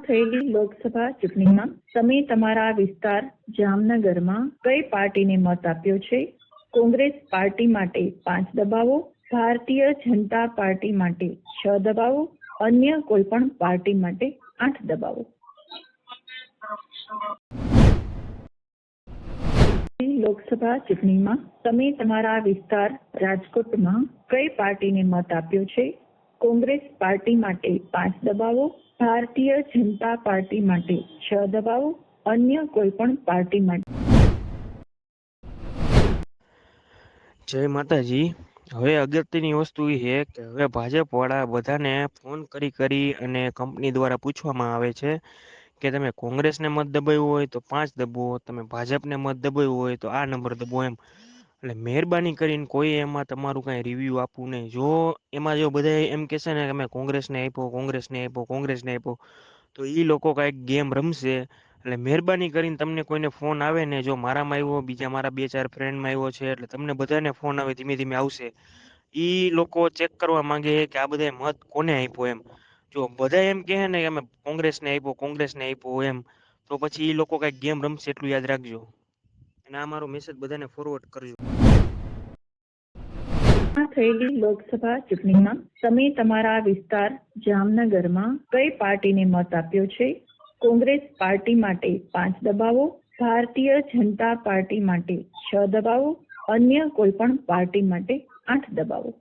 થયેલી લોકસભા ચૂંટણીમાં તમે તમારા વિસ્તાર જામનગરમાં કઈ પાર્ટીને મત આપ્યો છે? કોંગ્રેસ પાર્ટી માટે 5 દબાવો, ભારતીય જનતા પાર્ટી માટે 6 દબાવો, અન્ય કોઈ પણ પાર્ટી માટે 8 દબાવો. લોકસભા ચૂંટણીમાં તમે તમારા વિસ્તાર રાજકોટમાં કઈ પાર્ટીને મત આપ્યો છે? કોંગ્રેસ પાર્ટી માટે 5 દબાવો, ભારતીય જનતા પાર્ટી માટે 6 દબાવો, અન્ય કોઈ પણ પાર્ટી માટે. જય માતાજી. હવે અગત્યની વસ્તુ એ છે કે હવે ભાજપ વાળા બધાને ફોન કરી અને કંપની દ્વારા પૂછવામાં આવે છે કે તમે કોંગ્રેસને મત દબાવ્યું હોય તો 5 દબાવો, તમે ભાજપને મત દબાવ્યું હોય તો આ નંબર દબાવો એમ. એટલે મહેરબાની કરીને કોઈ એમાં તમારું કાંઈ રિવ્યૂ આપવું નહીં. જો એમાં જો બધા એમ કહેશે ને કે અમે કોંગ્રેસને આપ્યો તો એ લોકો કાંઈક ગેમ રમશે. એટલે મહેરબાની કરીને તમને કોઈને ફોન આવે ને, જો મારામાં આવ્યો, બીજા મારા 2-4 ફ્રેન્ડમાં આવ્યો છે, એટલે તમને બધાને ફોન આવે, ધીમે ધીમે આવશે. એ લોકો ચેક કરવા માંગે કે આ બધા મત કોને આપ્યો એમ. જો બધા એમ કહે ને કે અમે કોંગ્રેસને આપ્યો એમ, તો પછી એ લોકો કાંઈક ગેમ રમશે, એટલું યાદ રાખજો. અને આ મારો મેસેજ બધાને ફોરવર્ડ કરજો. થયેલી લોકસભા ચૂંટણીમાં તમે તમારા વિસ્તાર જામનગરમાં કઈ પાર્ટીને મત આપ્યો છે? કોંગ્રેસ પાર્ટી માટે 5 દબાવો, ભારતીય જનતા પાર્ટી માટે 6 દબાવો, અન્ય કોઈ પણ પાર્ટી માટે 8 દબાવો.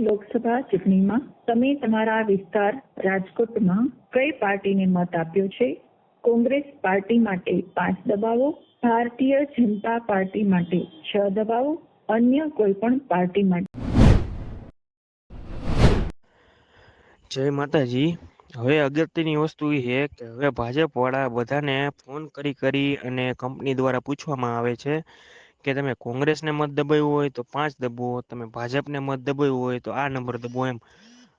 લોકસભા ચૂંટણીમાં તમે તમારા વિસ્તાર રાજકોટમાં કઈ પાર્ટીને મત આપ્યો છે? કોંગ્રેસ પાર્ટી માટે 5 દબાવો, ભારતીય જનતા પાર્ટી માટે 6 દબાવો, અન્ય કોઈ પણ પાર્ટી માટે. જય માતાજી. હવે અગત્યની વસ્તુ એ છે કે હવે ભાજપ વાળા બધાને ફોન કરી અને કંપની દ્વારા પૂછવામાં આવે છે કે તમે કોંગ્રેસને મત દબાવ્યું હોય તો 5 દબાવો, તમે ભાજપને મત દબાવ્યું હોય તો આ નંબર દબાવો એમ.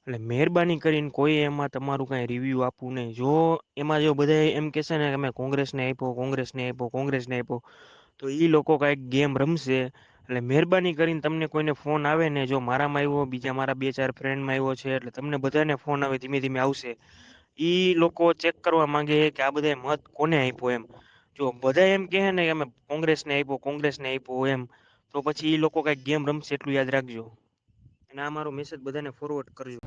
એટલે મહેરબાની કરીને કોઈ એમાં તમારું કાંઈ રિવ્યૂ આપવું નહીં. જો એમાં જો બધા એમ કહેશે ને કે અમે કોંગ્રેસને આપ્યો તો એ લોકો કાંઈક ગેમ રમશે. એટલે મહેરબાની કરીને તમને કોઈને ફોન આવે ને, જો મારામાં આવ્યો, બીજા મારા 2-4 ફ્રેન્ડમાં આવ્યો છે, એટલે તમને બધાને ફોન આવે, ધીમે ધીમે આવશે. એ લોકો ચેક કરવા માંગે કે આ બધા મત કોને આપ્યો એમ. જો બધા એમ કહે ને કે અમે કોંગ્રેસને આપ્યો એમ, તો પછી એ લોકો કાંઈક ગેમ રમશે, એટલું યાદ રાખજો. અને આ મારો મેસેજ બધાને ફોરવર્ડ કરજો.